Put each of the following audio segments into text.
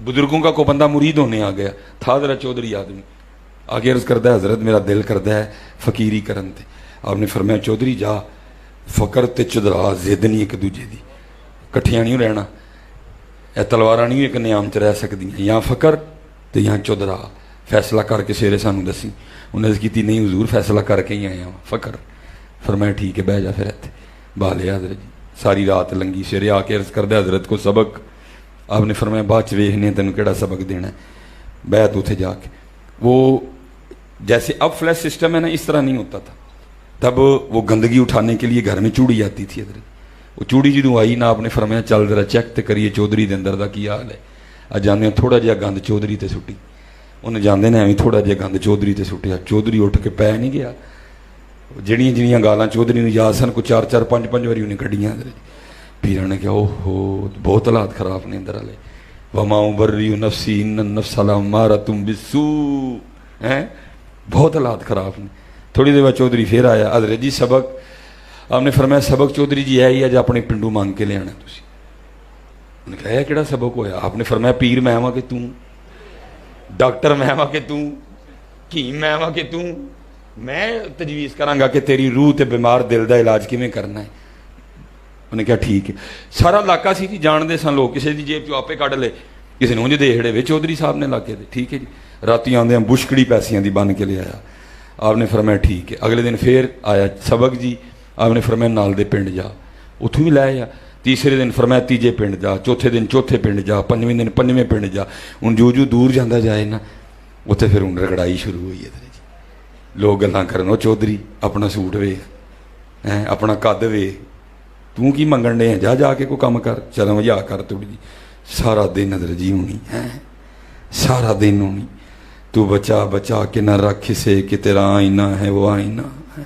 बुजुर्गों का को बंदा मुरीद होने आ गया था, जरा चौधरी आदमी आगे अर्ज करता है, हजरत मेरा दिल करता है फकीरी करन ते। आपने फरमाया चौधरी जा, फकर ते चुदरा जिद नहीं एक दूजे की, कट्ठियां नहीं रहना, यह तलवारां नहीं एक नियाम च रह सकदियां, या फकर ते या चुदरा, फैसला करके सवेरे सानू दसी। उन्हें अर्ज की नहीं हजूर फैसला करके ही आया वहाँ फकर। फरमाया ठीक है बह जा फिर इत्थे। बहा लिया हजरत जी, सारी रात लंघी, सवेरे आके अर्ज करदा हजरत को सबक। आपने फरमाया बाद च वेखने तेन केड़ा सबक देना है, बैत उथे जाके। वो जैसे अब फ्लैश सिस्टम है ना, इस तरह नहीं होता था। तब वो गंदगी उठाने के लिए घर में चूड़ी आती थी हजरत। वो चूड़ी जो आई ना, आपने फरमाया चल जरा चेक तो करिए चौधरी के अंदर का की हाल है। अज जाने थोड़ा जिहा गंद चौधरी ते सुट्टी, उन्हें जाते ने एवं थोड़ा जिहा गंद चौधरी ते सुट्टिया, चौधरी उठ के पै नहीं गया। जड़ियाँ जड़ियाँ गालां चौधरी ने याद सन, कोई 4-4 5-5 वारी उन्हें कढ़ियां। पीर ने कहा ओहो बहुत हालात खराब ने अंदर वाले। वमाऊ बर्री नफसी इन नफसला मारा तुम बिस्सू हैं, बहुत हालात खराब ने। थोड़ी देर बाद चौधरी फिर आया, हजरत जी सबक। आपने फरमाया सबक चौधरी जी है ही अज अपने पिंडू मंग के लिया तुसी। उन्हें कहा कि सबक होया? आपने फरमाया पीर मैं आवा कि तू, डॉक्टर मैं आवा कि तू, की मैं आवा कि तू, मैं तजवीज़ करांगा कि तेरी रूह ते बीमार दिल का इलाज किवें करना है। उन्हें कहा ठीक है। सारा इलाका सी जी जानते सन लोग, किसी की जेब चो आपे कढ़ ले, किसी ने उंज दे छड़े वे चौधरी साहब ने इलाके दे। ठीक है जी। राती आंदे बुशकड़ी पैसियां दी बन के ले आया। आपने फरमाया ठीक है। अगले दिन फिर आया सबक जी। आपने फरमाया नाल दे पिंड जा, उथों भी लै आया। तीसरे दिन फरमाया तीजे पिंड जा, चौथे दिन चौथे पिंड जा, पंजवें दिन पंजवें पिंड जा। हुण जो दूर जाता जाए ना, उत्थे फिर हुण रगड़ाई शुरू हुई है। लोग गल्लां करन, चौधरी अपना सूट वेख हैं, अपना कद वेख, तू की मंगण डे, जा जाके कोई काम कर, चल मजा कर थोड़ी जी। सारा दिन हजरत जी होनी है, सारा दिन होनी। तू बचा बचा के न रख से कि तेरा आईना है वो आईना है,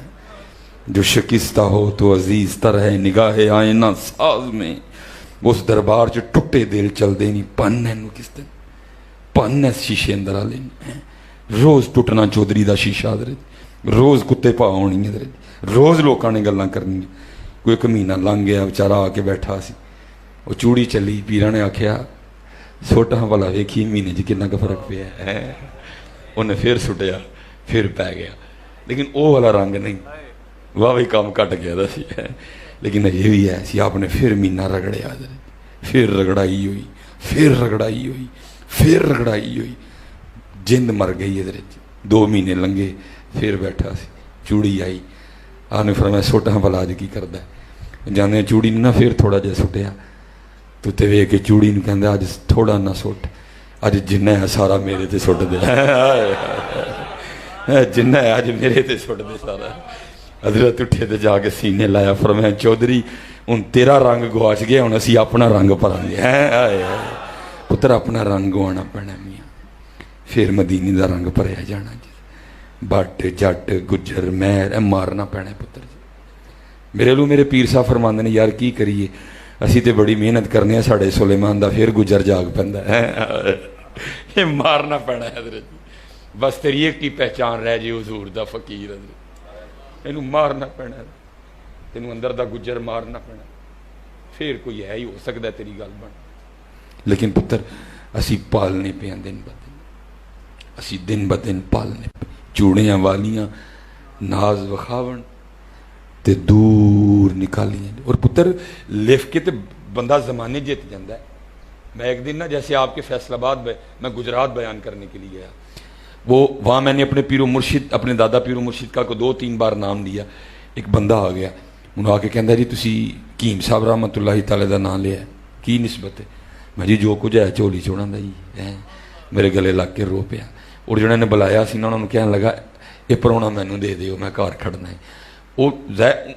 जो शिकस्ता हो तो अजीज तरह निगाहे आईना साज में। उस दरबार च टुटे दिल चलते नहीं, पन है किस दिन पन है शीशे अंदर आले रोज टुटना चौधरी का शीशा हजरत, रोज कुत्ते पा होनी हजरत, रोज लोगों ने गल्लां करनी। कोई एक महीना लंघ गया, बेचारा आके बैठा सी, वो चूड़ी चली। पीरा ने आख्या सुट हाँ भला वेखी महीने च कितना फर्क पिया है। उन्हें फिर सुटिया, फिर पै गया, लेकिन वो वाला रंग नहीं, वाह भी काम घट गया सी। लेकिन ये भी है सी, आपने फिर महीना रगड़िया, फिर रगड़ाई हुई, फिर रगड़ाई हुई, फिर रगड़ाई हुई। जिंद मर गई इधर। 2 महीने लंघे, फिर बैठा सी, चूड़ी आई। आपने फरमाया सुट हाँ भला अज की करदा है। जाने चूड़ी ने ना फिर थोड़ा जिहा सुटिया, तू ते वेख के चूड़ी नूं कहंदा अज थोड़ा ना सुट, अज जिन्ना है सारा मेरे ते सुट दे, जिन्ना है अज मेरे ते सुट दे सारा। हजरत उठे ते जाके सीने लाया, फरमाया चौधरी हुण तेरा रंग गुआच गया, हुण असीं अपना रंग भरांगे। पुत्र अपना रंग गवाना पैना मियां, फिर मदीने का रंग भरिया जाना जी। बट जट गुजर महर मारना पैना पुत्र जी। मेरे लो मेरे पीर साहब फरमाते हैं यार की करिए, असी तो बड़ी मेहनत करने, साढ़े सुलेमान का फिर गुजर जाग पैंदा है, ये मारना पैना है हजरत। बस तेरी एक ही पहचान रह जे हुजूर दा फकीर हजरत, इनू मारना पैना, तेन अंदर का गुजर मारना पैना, फिर कोई है ही हो सकता है तेरी गल बन। लेकिन पुत्र असी पालने पे दिन ब दिन, असी दिन ब दिन पालने पे। चूड़ियां वालियां नाज वखावन ते दूर निकालियां। और पुत्र लिख के तो बंदा जमाने जित जाता है। मैं एक दिन ना जैसे आपके फैसलाबाद में मैं गुजरात बयान करने के लिए गया, वो वहाँ मैंने अपने पीरो मुर्शिद, अपने दादा पीरो मुर्शिद का को 2-3 बार नाम दिया। एक बंदा आ गया, उन्होंने आके कहता जी तुसी कीम साहब रहमतुल्लाहि तआला दा नाम लिया, की निस्बत है? मैं जी जो कुछ है झोली चोड़ा दा जी है। मेरे गले लग के रो पिया। और जिन्होंने बुलाया सी ना, उन्होंने कहने लगा ये परौना मैनू दे दियो, मैं घर खड़ना है। वो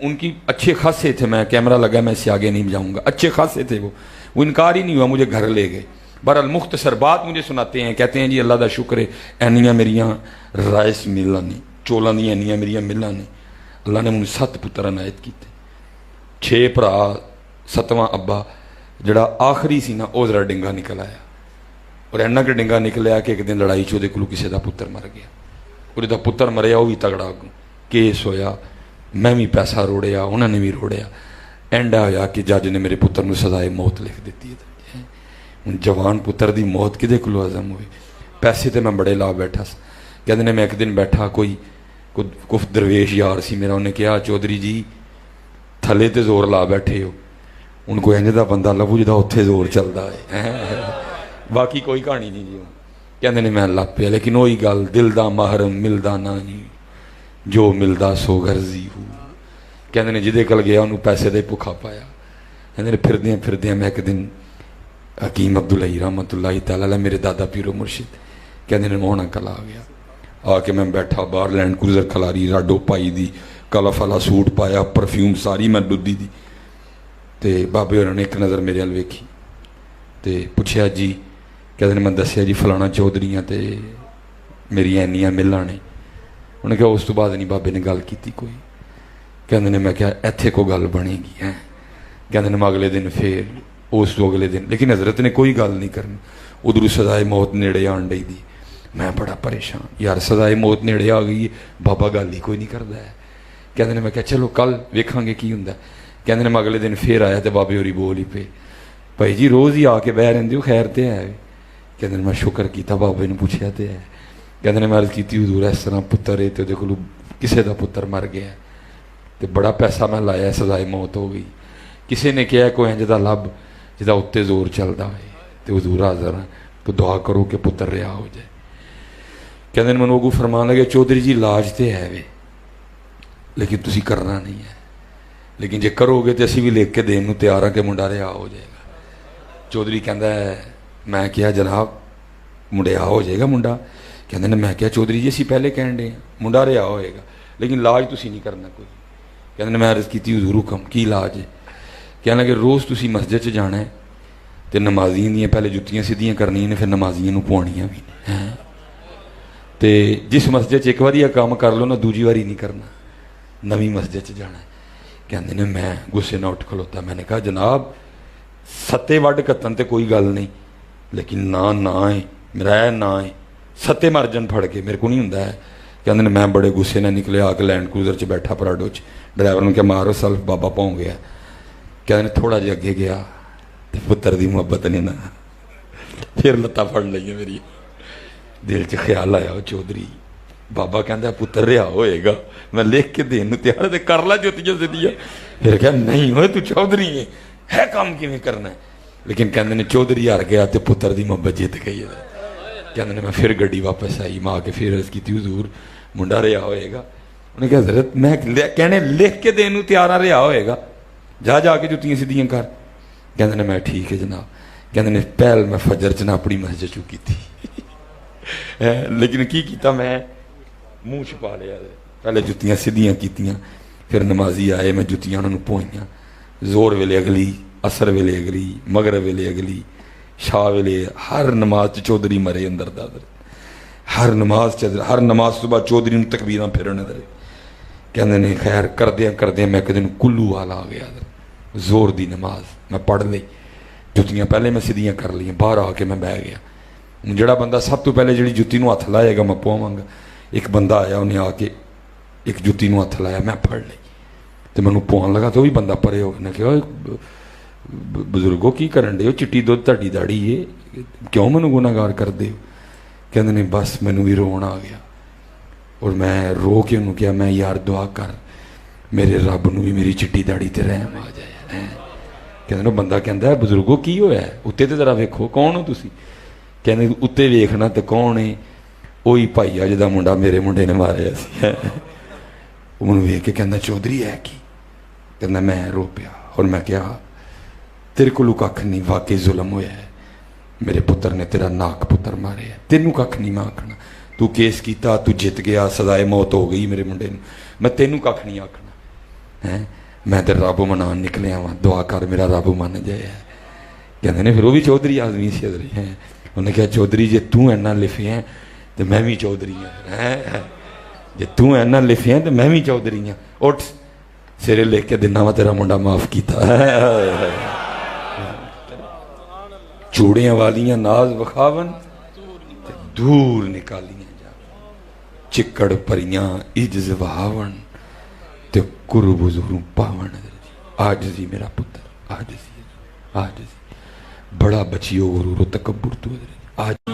उनकी अच्छे खासे थे, मैं कैमरा लगा मैं इससे आगे नहीं जाऊँगा, अच्छे खासे थे वो इनकार ही नहीं हुआ, मुझे घर ले गए। बहरहाल मुख्तसर बात मुझे सुनाते हैं, कहते हैं जी अल्लाह का शुक्र है एनियां मेरियां राइस मिलां ने, चौलों दी एनियां मेरियां मिलां ने। अल्लाह ने मुझे 7 पुत्र अनायत किए, 6 भरा, 7वां अब्बा जड़ा आखिरी सी ना वो जरा डिंगा निकल आया। और इन्ना कि डिंगा निकलिया कि एक दिन लड़ाई च को किसी का पुत्र मर गया। और जो पुत्र मरिया वह भी तगड़ा केस होया, मैं भी पैसा रोड़िया, उन्होंने भी रोड़िया। एंड होया कि जज ने मेरे पुत्र को सजाए मौत लिख दी है। ہوں جوان پتر دی موت کدے کولوں ہضم ہوئے؟ پیسے تے میں بڑے لا بیٹھا سا. کہندے نے میں ایک دن بیٹھا کوئی درویش یار سی میرا, انہیں کہا چودھری جی تھلے تے زور لا بیٹھے ہو, ان کو انج دا بندہ لبو جدا اتھے زور چلدا ہے. باقی کوئی کہانی نہیں جی. کہندے نے میں لگ پیا, لیکن وہی گل دل دا محرم ملدا نہیں, جو ملدا سو غرضی ہو. کہندے نے جدے کل گیا انہوں پیسے دے بھکھا پایا. کہندے نے پھردیاں میں ایک دن حکیم عبداللہ رحمت اللہ تعالی علیہ میرے دادا پیرو مرشد کہندے نے موہنا کل آ گیا. آ کے میں بیٹھا باہر لینڈ کروزر کھلاری راڈو پائی دی کالا فالا سوٹ پایا پرفیوم ساری میں ڈدی دی. تے بابے ہوراں نے ایک نظر میرے ال ویکھی تے پوچھیا جی, کہندے نے میں دسیا جی فلانا چودھریاں تے میری اینیاں ملاں نے. انہیں کہا اس تو بعد نہیں بابے نے گل کیتی کوئی. کہندے نے میں کہا ایتھے کو گل بنے گی ہے. کہندے نے میں اگلے دن پھر اس تو اگلے دن, لیکن حضرت نے کوئی گل نہیں کرنی. ادھر سزائے موت نیڑے آن ڈئی دی. میں بڑا پریشان, یار سزائے موت نیڑے آ گئی, بابا گل ہی کوئی نہیں کردا ہے. کہندے نے میں کہا چلو کل ویکھاں گے کی ہوندا. کہندے نے میں اگلے دن پھر آیا تے بابے ہوری بول ہی پے, بھائی جی روز ہی آ کے بہ رہندے ہو, خیر تے ہے؟ کہندے نے میں شکر کیتا, بابے نے پوچھیا تے ہے. کہندے نے میں عرض کیتی حضور اس طرح پتر ہے تے اودے کولوں کسے دا پتر مر گیا تے بڑا پیسہ میں لایا, سزائے موت ہو گئی. کسی نے کہا کوئی انج دا لب جدا اتنے زور چلدا ہے تے حضور حاضر ہیں تو دعا کرو کہ پتر رہا ہو جائے. کہندے نے مینوں اگوں فرمان لگے چودھری جی لاج تے ہے وے لیکن تسی کرنا نہیں ہے, لیکن جے کرو گے تے اسی بھی لکھ کے دین نوں تیار ہاں کہ منڈا رہا ہو جائے گا. چودھری کہندا ہے میں کہا جناب منڈیا ہو جائے گا منڈا. کہندے نے میں کہا چودھری جی اسی پہلے کہن ڈے منڈا رہا ہوئے گا لیکن لاج تسی نہیں کرنا کوئی. کہندے نے میں عرض کیتی حضور حکم کی لاج ہے؟ کہنے لگے روز تسی مسجد چ جانا ہے تے نمازیاں دیاں پہلے جتیاں سیدھیاں کرنیاں نے پھر نمازیاں نوں پوانیاں بھی ہیں تے جس مسجد چ ایک واری یہ کام کر لو نا دوجی واری نہیں کرنا, نویں مسجد چ جانا ہے. کہندے نے میں غصے نہ اٹھ کھلوتا, میں نے کہا جناب ستے وڈ کتن تے کوئی گل نہیں لیکن نہ ہے میرا نہ ہے ستے مرجن پھڑ کے میرے کو نہیں ہوندا ہے. کہندے نے میں بڑے غصے نہ نکلے, آ کے لینڈ کروزر چ بیٹھا پراڈو چ, ڈرائیور نے کہا مارو سلف بابا پاؤں گیا. کہندے نے تھوڑا جہا اگے گیا تے پتر دی محبت نے نا پھر لتاں پھڑ لئیاں میری. دل چ خیال آیا چودھری بابا کہندا پتر رہا ہوئے گا, میں لکھ کے دین نوں تیار تے کر لا جوتیاں سیدھیاں. پھر کہا نہیں ہوئے تو چودھری ہے کام کیویں کرنا ہے. لیکن کہندے نے چودھری ہار گیا تے پتر دی محبت جیت گئی ہے. کہندے نے میں پھر گڈی واپس آئی, میں آ کے پھر عرض کیتی حضور منڈا رہا ہوئے گا. انہیں کہا حضرت میں کہنے لکھ کے دین نوں تیار رہا ہوئے گا, جا کے جتیاں سیدھیاں کر. کہندے نے میں ٹھیک ہے جناب. کہندے نے پہل میں فجر چ نہ اپنی مسجد چکی تھی لیکن کی کیتا میں منہ چھپا لیا. پہلے جتیاں سیدھیاں کیتیاں, پھر نمازی آئے میں جتیاں انہوں نے پوئیاں. زور ویلے اگلی, اثر ویلے اگلی, مغرب ویلے اگلی, شاہ ویلے, ہر نماز چودھری مرے اندر دادر, ہر نماز صبح چودھری نوں تکبیراں پھرن ادھر. کہندے نے خیر کردیاں میں ایک دن کلو والا آ گیا, زور دی نماز میں پڑھ لی, جتیاں پہلے میں سیدھیاں کر لیں, باہر آ کے میں بہ گیا. جڑا بندہ سب تو پہلے جڑی جتی نوں ہاتھ لائے گا میں پواں گا. ایک بندہ آیا انہیں آ کے ایک جتی نوں ہاتھ لایا, میں پھڑ لی تو مینوں پوان لگا تو بھی بندہ پرے ہو گیا. کہ بزرگوں کی کرن دے ہو, چٹی دودھ تہاڈی داڑھی ہے, کیوں مینوں گناہگار کر دے ہو؟ کہندے نے بس مینوں بھی رون آ گیا اور میں رو کے انہوں کہا میں یار دعا کر میرے رب نوں بھی میری چٹی داڑھی تے رحم آ جائے. کہندے بندہ کہندا ہے بزرگوں کی ہویا ہے اتنے تے ذرا ویکھو کون ہو تسی؟ کہندے اتنے ویکھنا تے کون ہے؟ وہی بھائی آ جدا منڈا میرے منڈے نے ماریا سی. انہوں ویکھ کے کہندا چودھری ہے کی؟ کہندا میں رو پیا اور میں کہا تیرے کولوں کھ نہیں, واقعی ظلم ہویا ہے, میرے پتر نے تیرا ناک پتر مارے ہے, تینوں کھ نہیں میں آکھنا. تو کیس کیتا, تو جت گیا, سزائے موت ہو گئی میرے منڈے نے, میں تینوں کھ نہیں آکھنا. میں تے رب منان نکلیا وا, دعا کر میرا رب من جائے. کہندے نے پھر وہ بھی چودھری آدمی سی ادھر ہے. انہیں کہا چودھری جے تو اینا لکھے ہیں تو میں بھی چودھری ہاں, جے تو اینا لکھے ہیں تو میں بھی چودھری ہاں. اٹھ سیرے لکھ کے دینا وا تیرا منڈا معاف کیتا. چوڑیاں والیاں ناز وکھاون دور نکالیاں جا, چکڑ پریاں عجز وہاون تے قرب حضوروں پاون. آجزی میرا پتر آجزی. بڑا بچیو غرور و تکبر تو حضرت آج